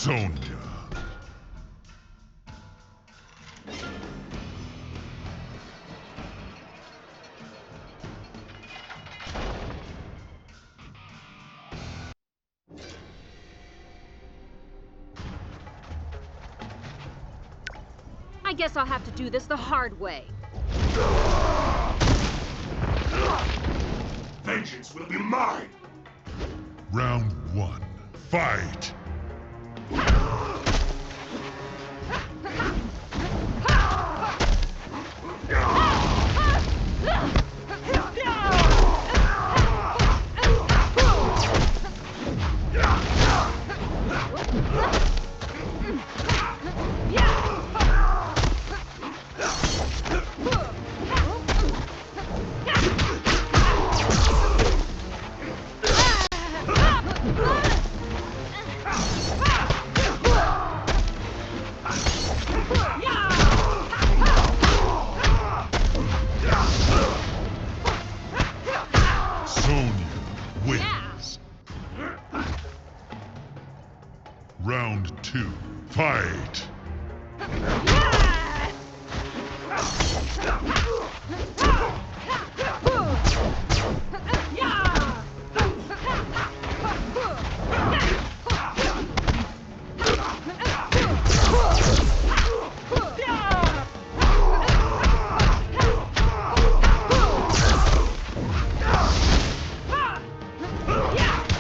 Sonya. I guess I'll have to do this the hard way. Vengeance will be mine! Round 1. Fight! Round 2. Fight!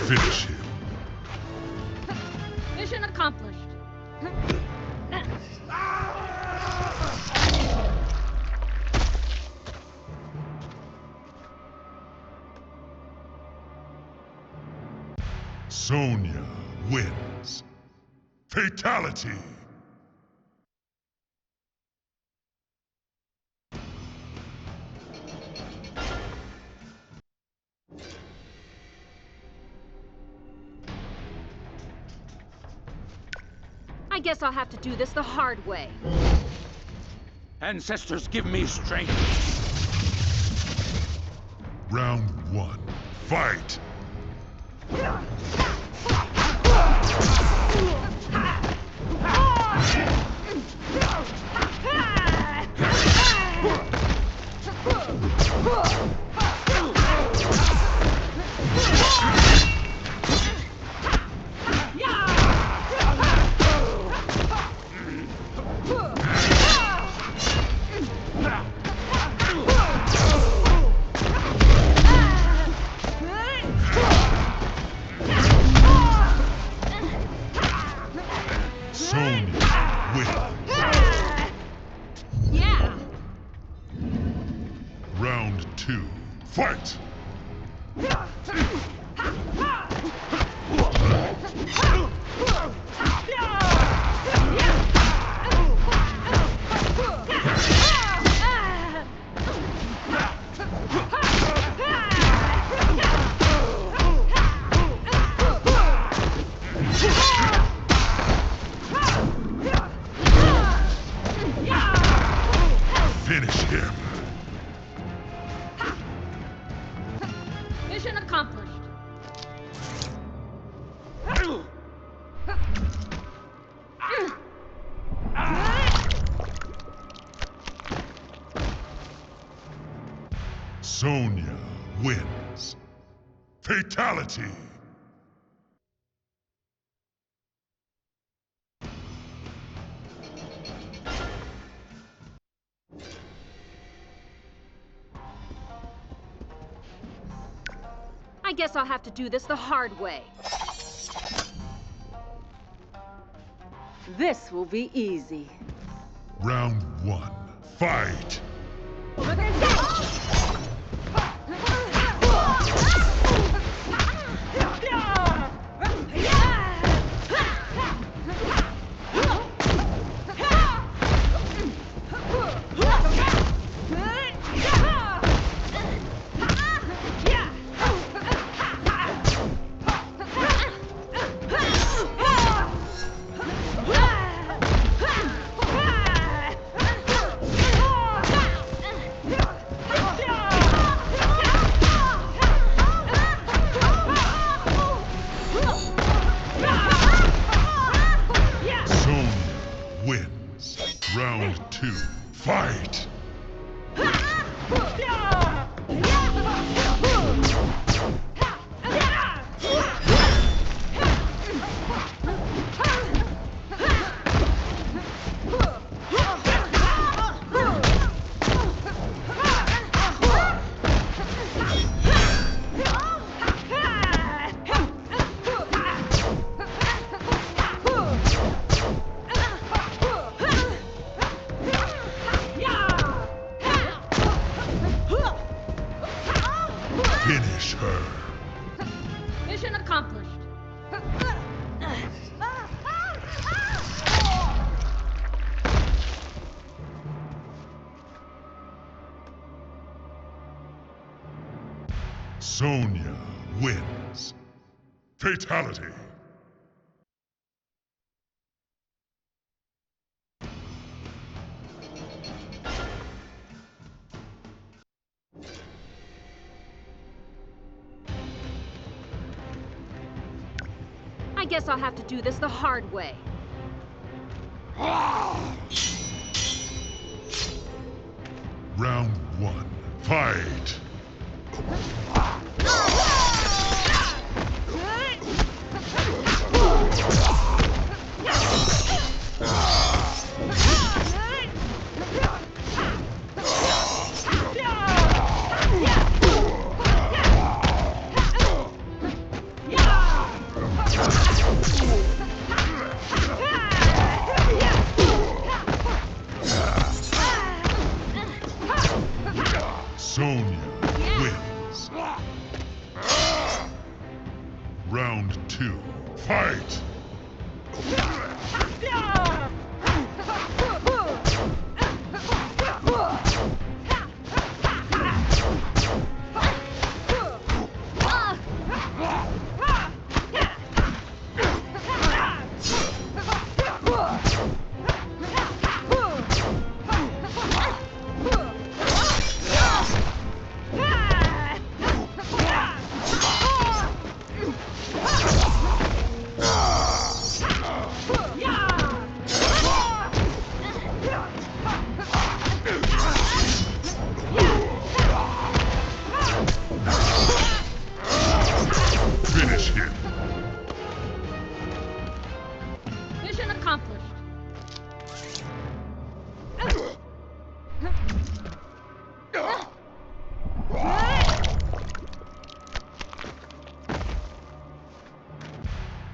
Finish him. Mission accomplished. Sonya wins. Fatality! I guess I'll have to do this the hard way. Ancestors, give me strength! Round 1. Fight! Sonya wins. Yeah! Round 2. Fight! Finish him. Mission accomplished. Sonya wins. Fatality! I guess I'll have to do this the hard way. This will be easy. Round 1. Fight! Fight! Finish her. Mission accomplished. Sonya wins. Fatality. I guess I'll have to do this the hard way. Round 1. Fight! Sonya wins. Round 2. Fight! Finish him. Mission accomplished.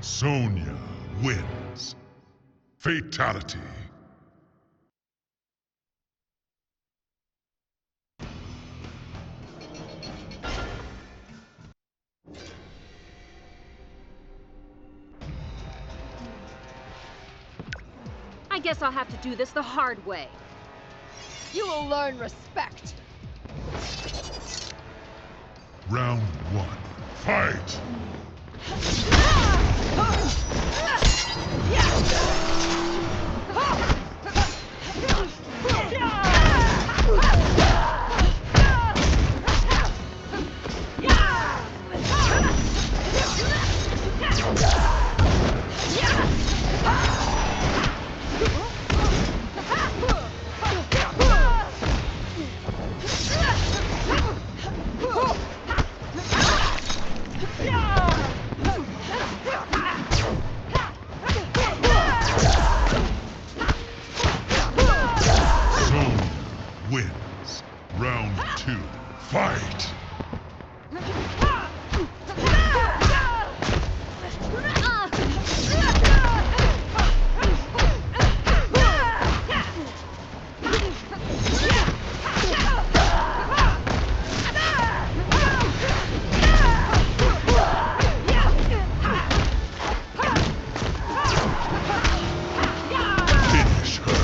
Sonya wins. Fatality. I guess I'll have to do this the hard way. You will learn respect. Round 1. Fight! Sonya wins. Round 2. Fight! Finish her.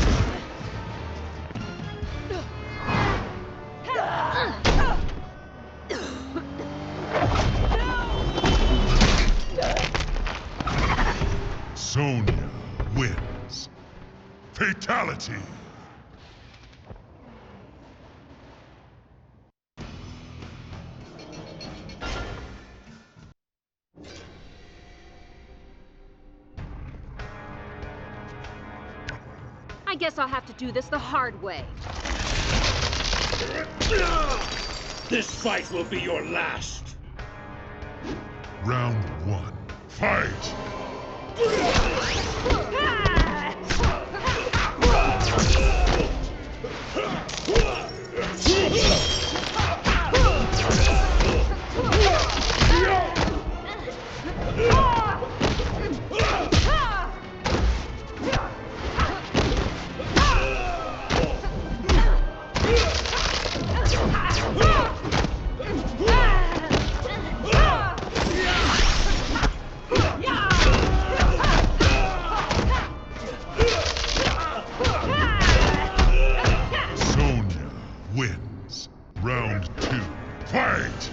Sonya wins. Fatality. I I guess I'll have to do this the hard way. This fight will be your last. Round 1. Fight! Sonya wins. Round 2. Fight!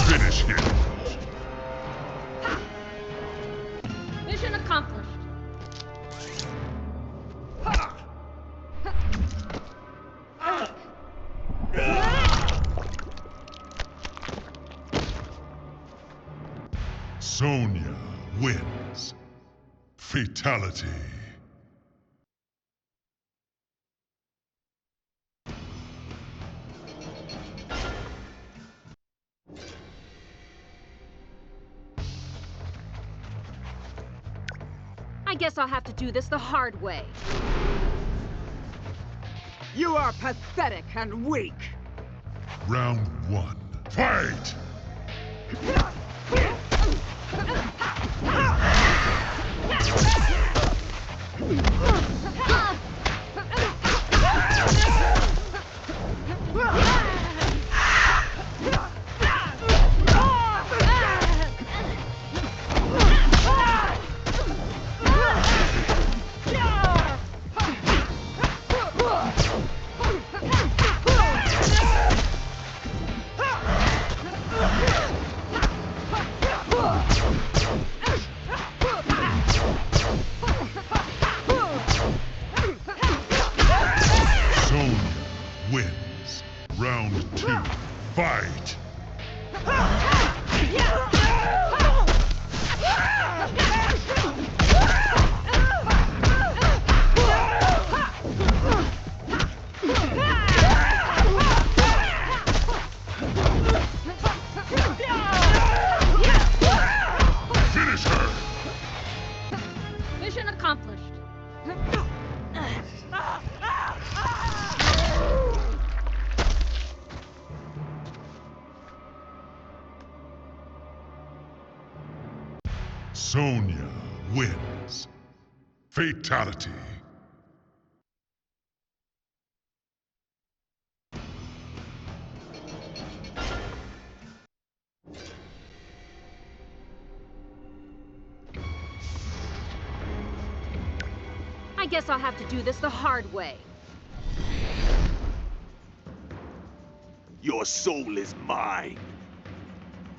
Finish him. Mission accomplished. Sonya wins. Fatality. I guess I'll have to do this the hard way. You are pathetic and weak. Round 1. Fight! Sonya wins. Round 2. Fight! Finish her! Mission accomplished. Sonya wins. Fatality. I guess I'll have to do this the hard way. Your soul is mine.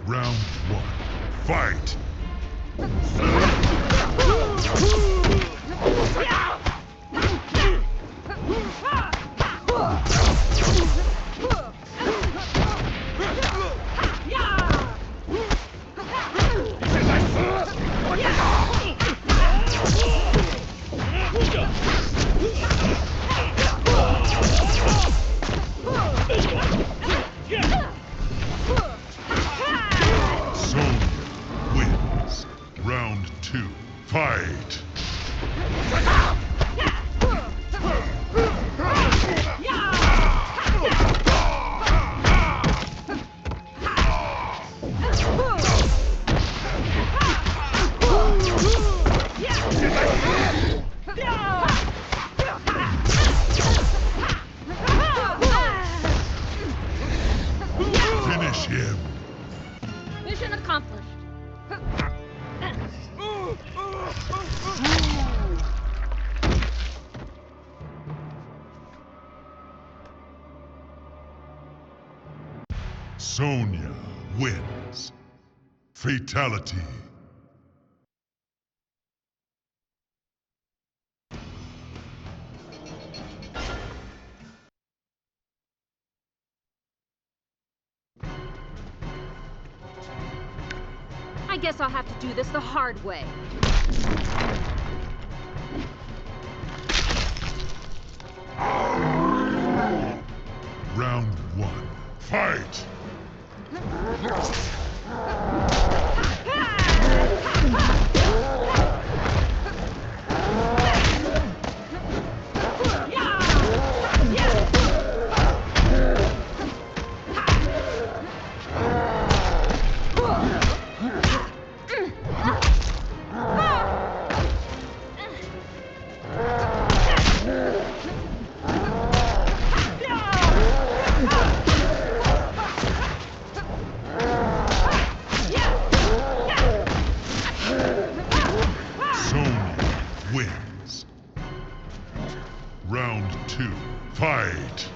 Round 1. Fight! Sonya wins. Round 2. Fight! Finish him. Mission accomplished. Sonya wins. Fatality. I guess I'll have to do this the hard way. Round 1. Fight! Wins. Round 2. Fight!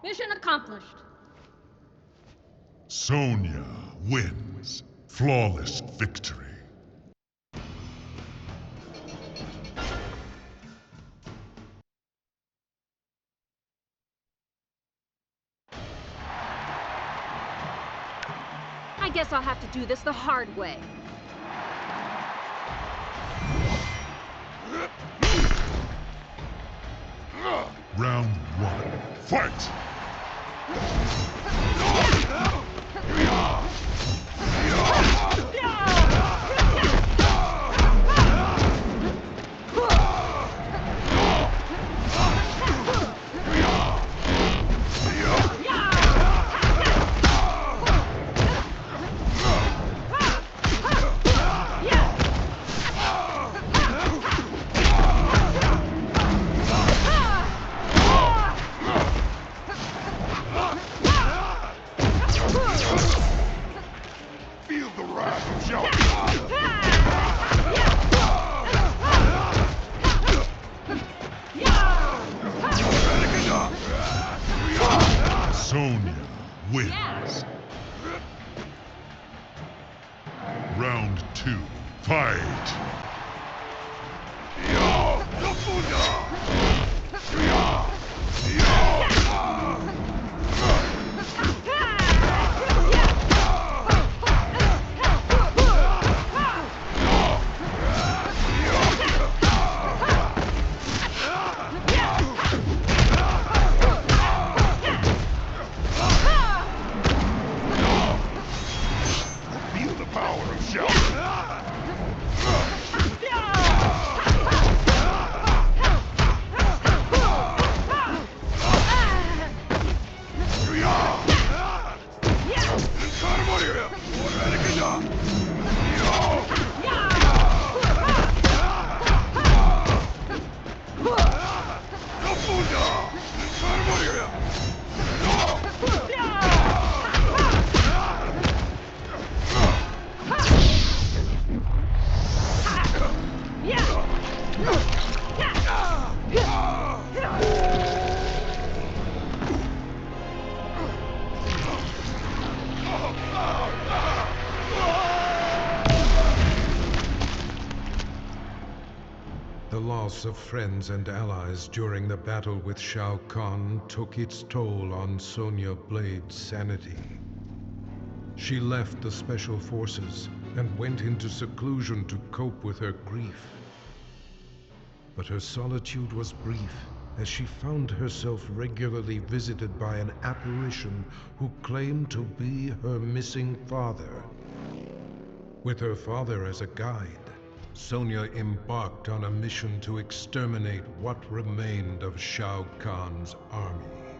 Mission accomplished. Sonya wins. Flawless victory. I guess I'll have to do this the hard way. Round 1. Fight! Feel the wrath of Shao Kahn! Sonya wins. Round 2. Fight! Feel the power of Shao Kahn! The loss of friends and allies during the battle with Shao Kahn took its toll on Sonya Blade's sanity. She left the Special Forces and went into seclusion to cope with her grief. But her solitude was brief, as she found herself regularly visited by an apparition who claimed to be her missing father. With her father as a guide, Sonya embarked on a mission to exterminate what remained of Shao Kahn's army.